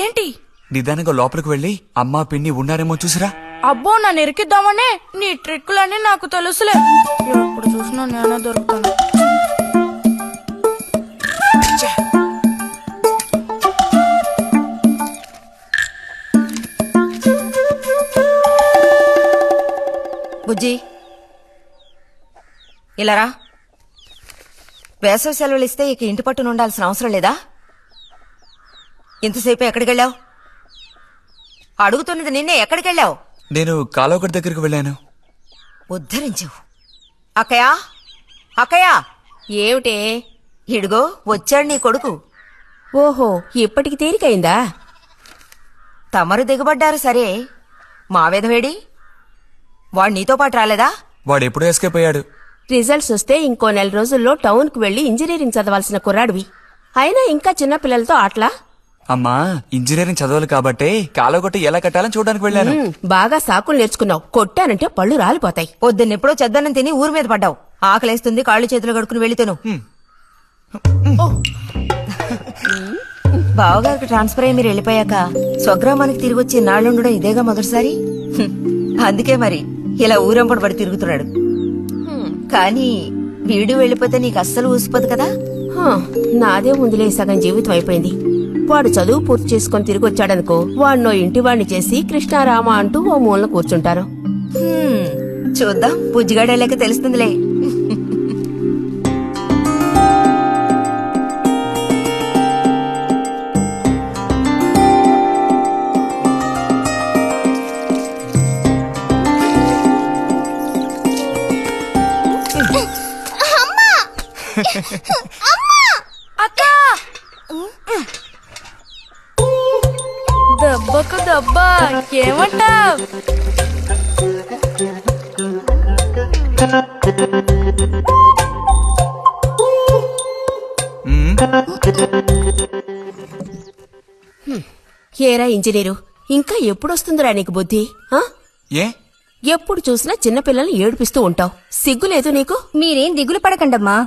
ఏంటి? నిదానంగా లోపలికి వెళ్ళి అమ్మా పిన్ని ఉన్నారేమో చూసిరా. అబ్బో నన్ను ఇరికిద్దామనే నీ ట్రిక్కులన్నీ నాకు తెలుసులే. ఎప్పుడు చూసినా నేనే దొరుకుతాను. బుజ్జి ఇలారా. వేసవి సెలవులు ఇస్తే ఇక ఇంటి పట్టున ఉండాల్సిన అవసరం లేదా? ఇంతసేపు ఎక్కడికెళ్ళావు? అడుగుతున్నది నిన్నే. ఎక్కడికెళ్ళావు? నేను కాలువగడ్డ దగ్గరికి వెళ్ళాను. ఉద్ధరించావు. అక్కయ్యా, అక్కయ్యా. ఏమిటే? ఇడుగో వచ్చాడు నీ కొడుకు. ఓహో, ఇప్పటికి తేలికైందా? తమరు దిగబడ్డారు సరే, మా విధవేడి వాడు నీతో పాటు రాలేదా? వాడెప్పుడూ ఎస్కేప్ అయ్యాడు. రిజల్ట్స్ వస్తే ఇంకో 4 రోజుల్లో టౌన్ కు వెళ్లి ఇంజనీరింగ్ చదవాల్సిన కుర్రాడివి. అయినా ఇంకా చిన్న పిల్లలతో ఆటలా? అమ్మా, ఇంజనీరింగ్ చదవాలి కాబట్టే కాలువగట్ట ఎలా కట్టాలని చూడడానికి వెళ్ళాను. బాగా సాకులు నేర్చుకున్నావు. కొట్టానంటే పళ్ళు రాలిపోతాయి. పొద్దున్నెప్పుడో చెద్దన్నం తిని ఊరి మీద పడ్డావు. ఆకలేస్తుంది, కాళ్ళు చేతులు కడుక్కుని వెళ్ళితేను. బావగారికి ట్రాన్స్ఫర్ అయ్యి మీరు వెళ్ళిపోయాక స్వగ్రామానికి తిరిగి వచ్చి నాళ్ళుండడం ఇదేగా మొదటిసారి. అందుకే మరి ఇలా ఊరంపడి పడి తిరుగుతున్నాడు. కానీ వీడు వెళ్ళిపోతే నీకు అస్సలు ఊసిపోదు కదా. నాదే ముందులే సగం జీవితం అయిపోయింది. వాడు చదువు పూర్తి చేసుకుని తిరిగి వచ్చాడనుకో, వాడినో ఇంటి వాడిని చేసి కృష్ణారామ అంటూ ఓ మూలన కూర్చుంటారు. చూద్దాం, బుజ్జిగాడేలేక తెలుస్తుందిలే. దెబ్బకు దెబ్బ ఏమంటావ్? ఏరా ఇంజనీరు, ఇంకా ఎప్పుడొస్తుందిరా నీకు బుద్ధి? ఏ ఎప్పుడు చూసినా చిన్నపిల్లల్ని ఏడిపిస్తూ ఉంటావు. సిగ్గులేదు నీకు? మీరేం దిగులు పడకండమ్మా.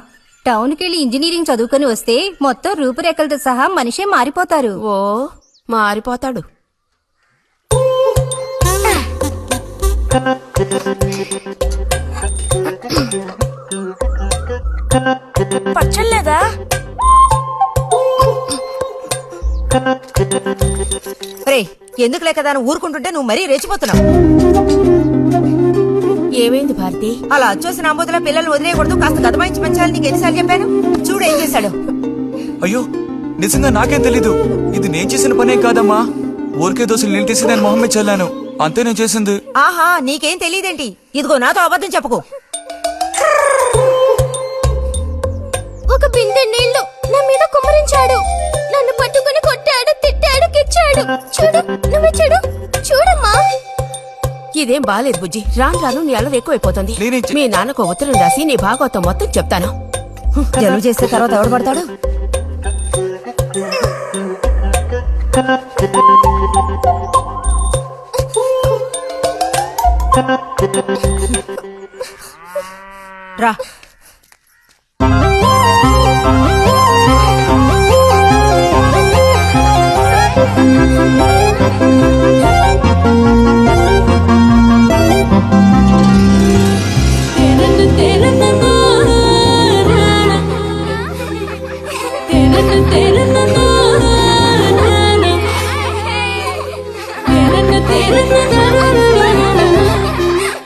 టౌన్కెళ్ళి ఇంజనీరింగ్ చదువుకొని వస్తే మొత్తం రూపురేఖలతో సహా మనిషే మారిపోతారు. ఓ, మారిపోతాడు. పచ్చలేదా? ఎందుకు లేక దాన్ని ఊరుకుంటుంటే నువ్వు మరీ రెచ్చిపోతున్నావు. ఏమైంది భారతి? అలా వచ్చేసిన అంబోతుల పిల్లలు వదిలేయకూడదు, కాస్త గదమాయించి పెంచాలని నీకు ఎన్నిసార్లు చెప్పాను? చూడు ఏం చేశాడు. అయ్యో, నిజంగా నాకేం తెలీదు. ఇది నేను చేసిన పనేం కాదమ్మా. ఊరికే దోశలు నేను తీసి నేను మొహమ్మే చల్లాను, అంతే నేను చేసింది. ఆహా, నీకేం తెలియదేంటి? ఇదిగో నాతో అబద్ధం చెప్పకు. ఒక బిందె నీళ్లు నా మీద కుమ్మరించాడు. నన్ను పట్టుకుని కొట్టాడు, తిట్టాడు, కిచ్చాడు. చూడు, నువ్వు చూడు, చూడమ్మా. ఇదేం బాలేదు బుజ్జి. రాను రాను నీ అల్లరి ఎక్కువైపోతుంది. మీ నాన్నకు ఉత్తరం రాసి నీ భాగవతం మొత్తం చెప్తాను. జలుబు చేస్తే తర్వాత ఎవడు పడతాడు? రా.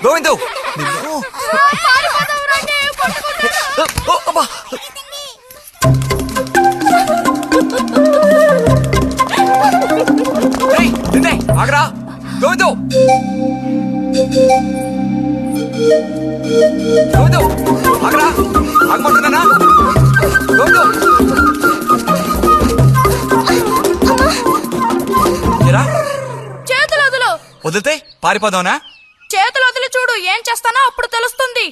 గోవిందు, ఆగరా గోవిందు. గోవిందు ఆగరా, ఆగమంటున్నానా? గోవిందు చేతులు వదులు. వదిలితే పారిపోదావునా? చేతులు వదిలి చూడు, ఏం చేస్తానో అప్పుడు తెలుస్తుంది.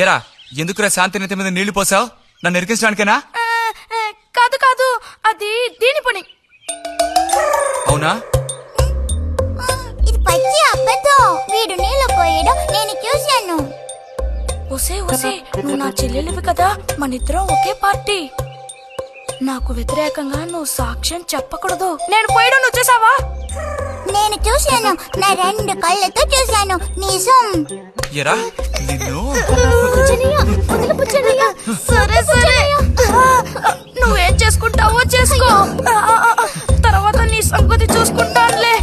ఎరా ఎందుకురా శాంతి నెత్తి మీద నీళ్లు పోసావు? నన్ను ఎరికించడానికేనా? కాదు కాదు, అది దీని పని. అవునా? ఇది పచ్చి అబద్ధం. వీడు నీళ్ళు పోయడం నేను చూశాను. ఒసే ఒసే, నువ్వు నా చెల్లెలివి కదా, మనిద్దరం ఒకే పార్టీ. నాకు వ్యతిరేకంగా నువ్వు సాక్ష్యం చెప్పకూడదు. నేను పోయడం నువ్వు చూసావా? నేను చూశాను, నా 2 కళ్ళతో చూశాను. నిజం. ఎరా నిన్ను సరే సరే, నువ్వేం చేసుకుంటావో చేసుకో, తర్వాత నీ సంగతి చూసుకుంటానులే.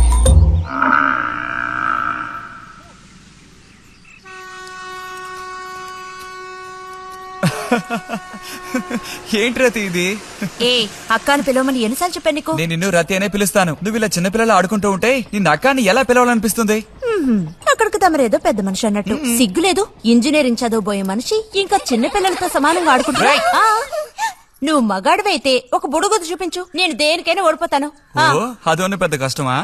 ఏంటి రతి ఇది? ఏ అక్కాని పిలవమని ఎన్నిసార్లు చెప్పాను నీకు? నేను నిన్ను రతి అనే పిలుస్తాను. నువ్వు ఇలా చిన్నపిల్లలు ఆడుకుంటూ ఉంటే నిన్న అక్కాన్ని ఎలా పిలవాలనిపిస్తుంది? అక్కడికి తమరేదో పెద్ద మనిషి అన్నట్టు. సిగ్గులేదు? ఇంజనీరింగ్ చదవబోయే మనిషి ఇంకా చిన్న పిల్లలతో సమానంగా ఆడుకుంటున్నా. నువ్వు మగాడివైతే ఒక బుడుగుద్దు చూపించు, నేను దేనికైనా ఓడిపోతాను. ఓ అదోని పెద్ద కష్టమా?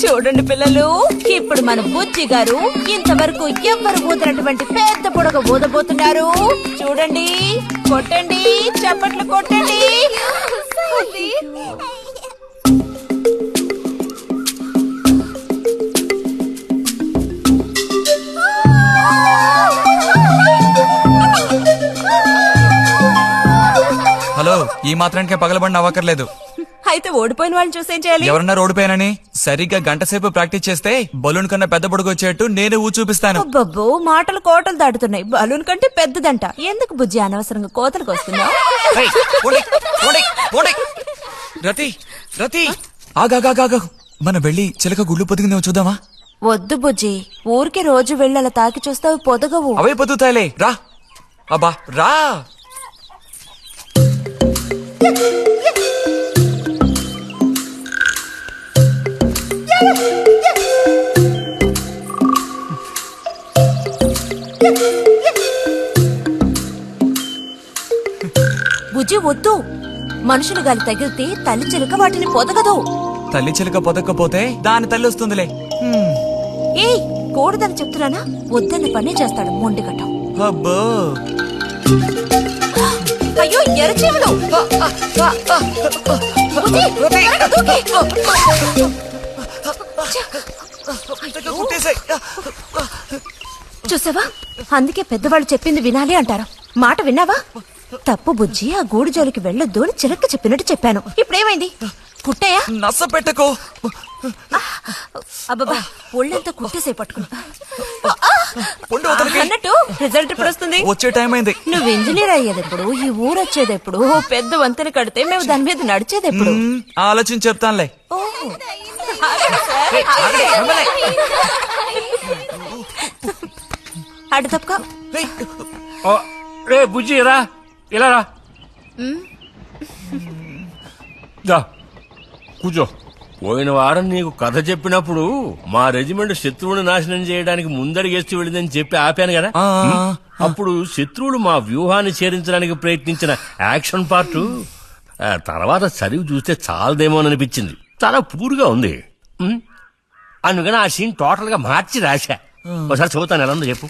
చూడండి పిల్లలు, ఇప్పుడు మన బుజ్జి గారు ఇంతవరకు ఎవ్వరు ఊదినటువంటి పెద్ద బుడగ ఊదబోతున్నారు. చూడండి, కొట్టండి, చప్పట్లు కొట్టండి. హలో, ఈ మాత్రానికే పగలబడిన అవ్వకర్లేదు. అయితే ఓడిపోయిన వాళ్ళని చూసేం చేయాలి? ఎవరన్నా ఓడిపోయానని సరిగ్గా గంట సేపు ప్రాక్టీస్ చేస్తే బలూన్ కన్నా పెద్ద బుడగ వచ్చేట్టు నేనే ఊ చూపిస్తాను. అబ్బబ్బో, మాటలు కోటలు దాటుతున్నాయి. బలూన్ కంటే పెద్దదంట. ఎందుకు బుజ్జి అనవసరంగా కోతలకు వస్తున్నావు? ఏయ్, పోండి, పోండి, పోండి. రతి రతి ఆగాగాగా, మనం వెళ్ళి చిలక గుళ్ళు పొదిగిందేమో చూద్దామా? వద్దు బుజ్జి, ఊరికి రోజు వెళ్ళి అలా తాకి చూస్తావు, పొదగవు. అవే పొద్దుతాయిలే, రా. అబ్బా రా. బుజ్జి వద్దు, మనుషులు గాలి తగిలితే తల్లి చిలుక వాటిని పొదగదు. తల్లి చిలక పొదక్కపోతే దాని తల్లి వస్తుందిలే. ఏయ్, కూడదని చెప్తున్నానా? వద్దన్న పని చేస్తాడు మొండిగట్టం. అబ్బో, అయ్యో ఎర్రచీమలు! కుట్టేసాయి. చూసావా, అందుకే పెద్దవాళ్ళు చెప్పింది వినాలి అంటారు. మాట విన్నావా? తప్పు బుజ్జి, ఆ గూడు జోలికి వెళ్ళొద్దు అని చిలక చెప్పినట్టు చెప్పాను. ఇప్పుడేమైంది? కుట్టాయా? నచ్చ పెట్టకో. అబ్బబ్బా, ఒళ్ళంతా కుట్టేసే పట్టుకున్నా. పొండి అవతలకి. అన్నట్టు రిజల్ట్ ఇప్పుడు వస్తుంది. వచ్చే టైం అయింది. నువ్వు ఇంజనీర్ అయ్యేదెప్పుడు? ఈ ఊరు వచ్చేదెప్పుడు? ఓ పెద్ద వంతెన కడితే మేము దాని మీద నడిచేదెప్పుడు? ఆలోచించి చెప్తానులే. ఓహో. అటు తప్పుకో. రే బుజ్జి రా, ఇలా రా. దా, కూర్చో. పోయిన వారం నీకు కథ చెప్పినప్పుడు మా రెజిమెంట్ శత్రువుని నాశనం చేయడానికి ముందడిగేస్తూ వెళ్ళిందని చెప్పి ఆపాను కదా. అప్పుడు శత్రువులు మా వ్యూహాన్ని చేరించడానికి ప్రయత్నించిన యాక్షన్ పార్ట్ తర్వాత చదివి చూస్తే చాలదేమోననిపించింది. చాలా పూర్గా ఉంది. అందుకని ఆ సీన్ టోటల్ గా మార్చి రాశా. ఒకసారి చదువుతాను, ఎలా ఉందో చెప్పు.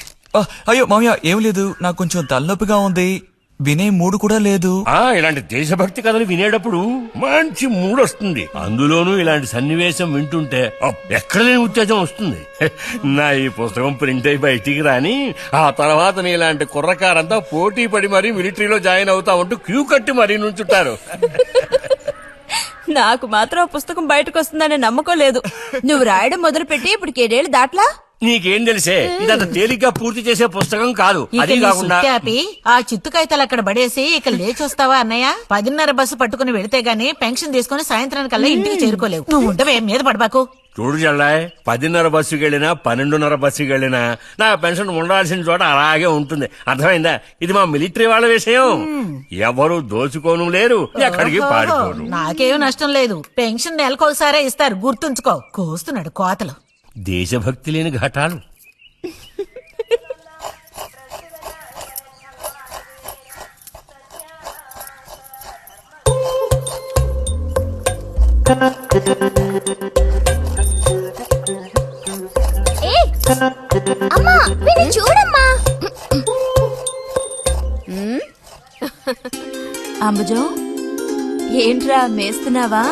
అయ్యో మామయ్య, ఏం లేదు, నాకు కొంచెం తలనొప్పిగా ఉంది. వినే మూడు కూడా లేదు. ఇలాంటి దేశభక్తి కథలు వినేటప్పుడు మంచి మూడ్ వస్తుంది. అందులోనూ ఇలాంటి సన్నివేశం వింటుంటే ఎక్కడ లేని ఉత్తేజం వస్తుంది. నా ఈ పుస్తకం ప్రింట్ అయి బయటికి రాని ఆ తర్వాత నీ ఇలాంటి కుర్రకారంతా పోటీ పడి మరీ మిలిటరీలో జాయిన్ అవుతా ఉంటూ క్యూ కట్టి మరీ నుంచుంటారు. నాకు మాత్రం ఆ పుస్తకం బయటకు వస్తుందనే నమ్మకం లేదు. నువ్వు రాయడం మొదలుపెట్టి ఇప్పుడు 7 ఏళ్ళు దాట్లా. నీకేం తెలిసే, ఇదంత తేలిగ్గా పూర్తి చేసే పుస్తకం కాదు. అది కాకుండా ఆ చిత్తు కాగితాలు అక్కడ పడేసి ఇక లేచొస్తావా అన్నయ్య? 10:30 బస్సు పట్టుకుని వెళితే గానీ పెన్షన్ తీసుకుని సాయంత్రానికల్లా ఇంటికి చేరుకోలేవు. నువ్వు ఉండవే, మీద పడబాకు. చూడు జల్లాయ్, 10:30 బస్సుకి వెళ్ళినా 12:30 బస్సుకి వెళ్ళినా నా పెన్షన్ ఉండాల్సిన చోట అలాగే ఉంటుంది. అర్థమైందా? ఇది మా మిలిటరీ వాళ్ళ విషయం. ఎవరు దోచుకోను లేరు, ఎక్కడికి పారిపోను. నాకేం నష్టం లేదు. పెన్షన్ నెలకొకసారే ఇస్తారు, గుర్తుంచుకో. కోస్తున్నాడు కోతలు. దేశభక్తి లేని ఘటాలు. అమ్మా వీడిని చూడమ్మా. అంబుజం ఏంట్రా మేస్తున్నావా?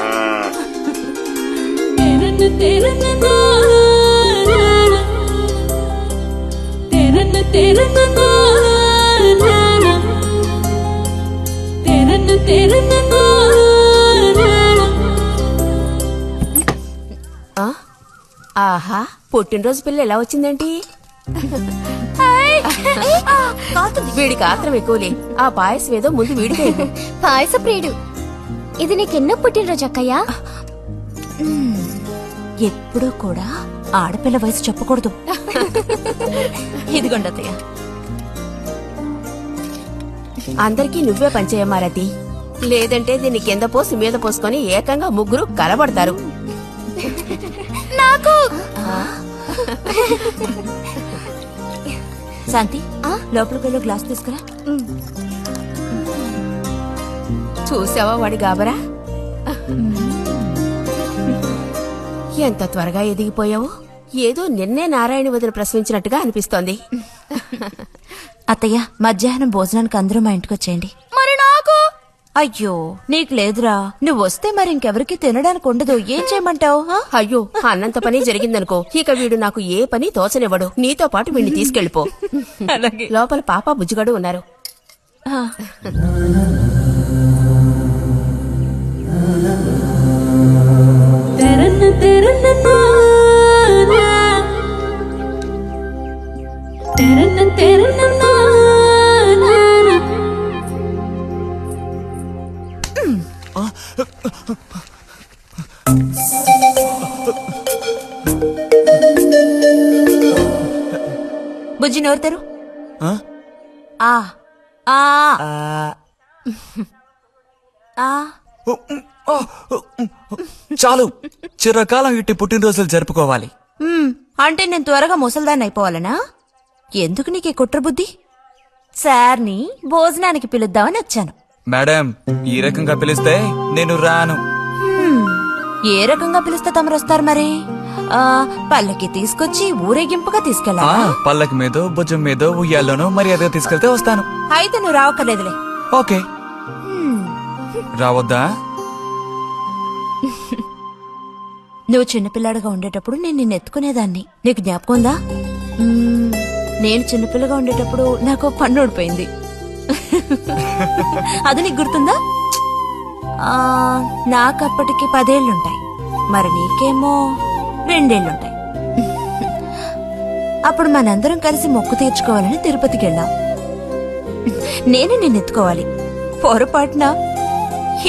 ఆ? ఆహా, పుట్టినరోజు పిల్ల ఎలా వచ్చిందేంటి? వీడికి ఆత్రం ఎక్కువలే. ఆ పాయసం ఏదో ముందు వీడికే ఇవ్వు. పాయస ప్రియుడు. ఇది నీకెన్నో పుట్టినరోజు అక్కయ్యా? ఎప్పుడూ కూడా ఆడపిల్ల వయసు చెప్పకూడదు. ఇదిగోండి అత్తయ్య. అందరికీ నువ్వే పంచేయమారతి, లేదంటే దీన్ని కింద పోసి మీద పోసుకొని ఏకంగా ముగ్గురు కలబడతారు. నాకు శాంతి లోపలికి వెళ్ళి గ్లాస్ తీసుకురా. చూసావా వాడి గాబరా? ఎంత త్వరగా ఎదిగిపోయావు. ఏదో నిన్నే నారాయణ వదిన ప్రసవించినట్టుగా అనిపిస్తోంది. అత్తయ్య మధ్యాహ్నం భోజనానికి అందరూ మా ఇంటికి వచ్చేయండి. మరి నాకు అయ్యో నీకు లేదురా, నువ్వు వస్తే మరి ఇంకెవరికి తినడానికి ఉండదు. ఏం చేయమంటావు? అయ్యో, అన్నంత పని జరిగిందనుకో, ఇక వీడు నాకు ఏ పని తోచనివ్వడు. నీతో పాటు వీడిని తీసుకెళ్లిపో. లోపల పాప బుజ్జిగాడు ఉన్నారు. బుజ్జి నోరుతారు. ఆ? చాలు, చిరకాలం ఇట్టి పుట్టినరోజులు జరుపుకోవాలి. అంటే నేను త్వరగా ముసల్దాన్ని అయిపోవాలనా? ఎందుకు నీకు ఈ కుట్ర బుద్ధి? సార్ని భోజనానికి పిలుద్దామని వచ్చాను. మేడం, ఈ రకంగా పిలిస్తే నేను రాను. ఏ రకంగా పిలిస్తే తమరు వస్తారు మరి? పల్లకి తీసుకొచ్చి ఊరేగింపుగా తీసుకెళ్ళాలా? పల్లకి మీదో భుజం మీదో ఉయ్యాల్లోనో మర్యాదగా తీసుకెళ్తే వస్తాను. అయితే నువ్వు రావక్కర్లేదులే. ఓకే. రావద్దా? నువ్వు చిన్నపిల్లాడుగా ఉండేటప్పుడు నేను నిన్ను ఎత్తుకునేదాన్ని. నీకు జ్ఞాపకం ఉందా? నేను చిన్నపిల్లగా ఉండేటప్పుడు నాకు పన్ను ఊడిపోయింది. అది నీకు గుర్తుందా? నాకప్పటికి 10 ఏళ్లుంటాయి, మరి నీకేమో 2 ఏళ్లుంటాయి. అప్పుడు మనందరం కలిసి మొక్కు తీర్చుకోవాలని తిరుపతికి వెళ్ళాం. నేను నిన్ను ఎత్తుకోవాలి. పొరపాటున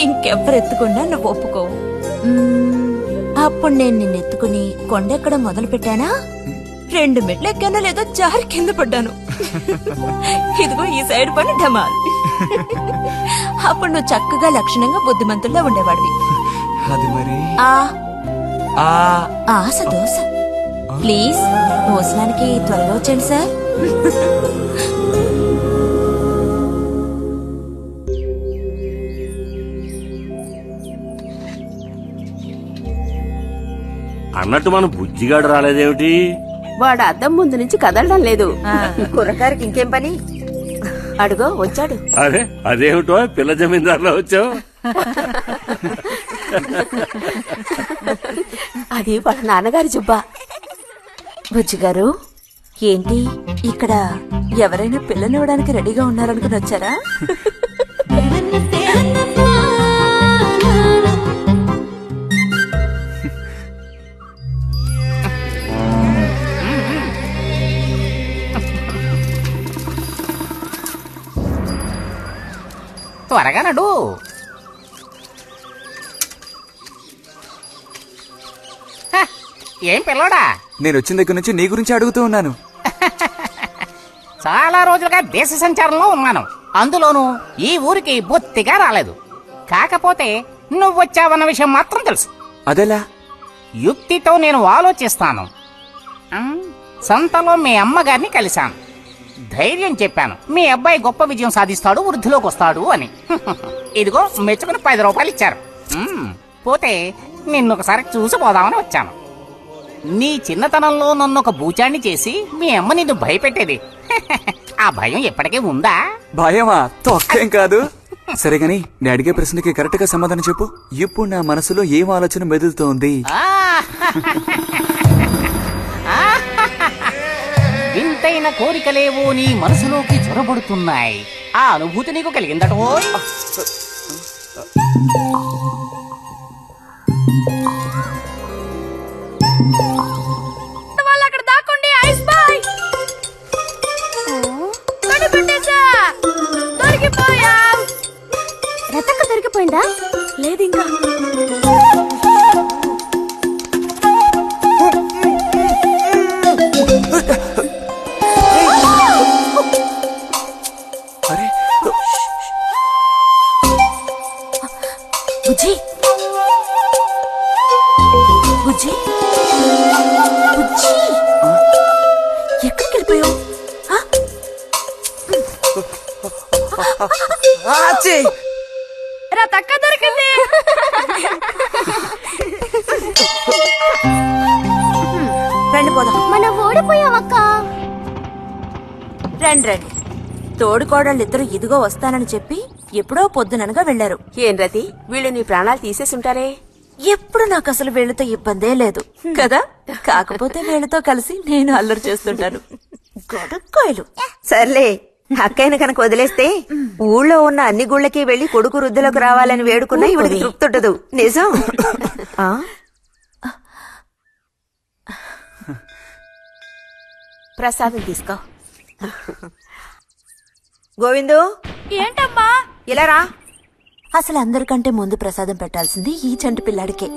ఇంకెవ్వరు ఎత్తుకున్నా నువ్వు ఒప్పుకోవు. అప్పుడు నేను నిన్ను ఎత్తుకుని కొండెక్కడం మొదలు పెట్టానా, 2 మెట్లు ఎక్కానో లేదో జారి కింద పడ్డాను. ఇదిగో ఈ సైడ్ పని ఢమాల్. అప్పుడు నువ్వు చక్కగా లక్షణంగా బుద్ధిమంతుల్లా ఉండేవాడివి. అది మరి ఆశ దోశ. ప్లీజ్ భోజనానికి త్వరగా వచ్చండి సార్. అన్నట్టు మన బుజ్జిగాడు రాలేదేమిటి? వాడు అద్దం ముందు నుంచి కదలడం లేదు. కుర్రకారికి ఇంకేం పని? అడుగో వచ్చాడు. అరే అదేమిటో పిల్ల జమీందారులో వచ్చావు? అది వాళ్ళ నాన్నగారి జుబ్బా. బుజ్జిగారు ఏంటి ఇక్కడ ఎవరైనా పిల్లనివ్వడానికి రెడీగా ఉన్నారనుకుని వచ్చారా? త్వరగా నడు. ఏం పిల్లోడా, నేను వచ్చిన దగ్గర నుంచి నీ గురించి అడుగుతూ ఉన్నాను. చాలా రోజులుగా దేశ సంచారంలో ఉన్నాను. అందులోనూ ఈ ఊరికి బొత్తిగా రాలేదు. కాకపోతే నువ్వు వచ్చావన్న విషయం మాత్రం తెలుసు. అదెలా? యుక్తితో నేను ఆలోచిస్తాను. సంతలో మీ అమ్మగారిని కలిశాను. ధైర్యం చెప్పాను, మీ అబ్బాయి గొప్ప విజయం సాధిస్తాడు, వృద్ధిలోకి వస్తాడు అని. ఇదిగో మెచ్చుకుని 10 రూపాయలు ఇచ్చారు. పోతే నిన్నొకసారి చూసి పోదామని వచ్చాను. నీ చిన్నతనంలో నన్ను ఒక బూచాన్ని చేసి మీ అమ్మ నిన్ను భయపెట్టేది. ఆ భయం ఎప్పటికీ ఉందా? భయమా? తొక్కేం కాదు. సరే గాని నేను అడిగే ప్రశ్నకి కరెక్ట్ గా సమాధానం చెప్పు. ఇప్పుడు నా మనసులో ఏం ఆలోచన మెదులుతోంది? ఆ! వింతైన కోరికలేవో నీ మనసులోకి చొరబడుతున్నాయి. ఆ అనుభూతి నీకు కలిగిందటో? అక్కడ దాక్కోండి, ఐస్ బాయ్. కనిపెట్టేశా. దొరికిపోయా. రతక్క దొరికిపోయిందా? లేదు ఇంకా. అరే బుజ్జి బుజ్జి బుజ్జి ఎక్కడికి వెళ్ళిపోయావు? రతక్క దొరికింది. రండి పోదాం. మనం ఓడిపోయావక్క. రండి రండి. తోడుకోడళ్ళిద్దరూ ఇదిగో వస్తానని చెప్పి ఎప్పుడో పొద్దుననగా వెళ్లారు. ఏం రతి, వీళ్ళు నీ ప్రాణాలు తీసేసుంటారే. ఎప్పుడు నాకు అసలు వీళ్ళతో ఇబ్బందే లేదు కదా. కాకపోతే వీళ్ళతో కలిసి నేను అల్లరి చేస్తుంటాను. గొడక్కాయలు. సర్లే, అక్కయ్యను కనుక వదిలేస్తే ఊళ్ళో ఉన్న అన్ని గుళ్ళకి వెళ్లి కొడుకు వృద్ధులకు రావాలని వేడుకున్నా ఇవిడికి తృప్తి ఉండదు. నిజం. ఆ? ప్రసాదం తీసుకో. గోవిందు, ఏంటమ్మా? ఇలా రా. అసలు అందరికంటే ముందు ప్రసాదం పెట్టాల్సింది ఈ చంటి పిల్లాడికే.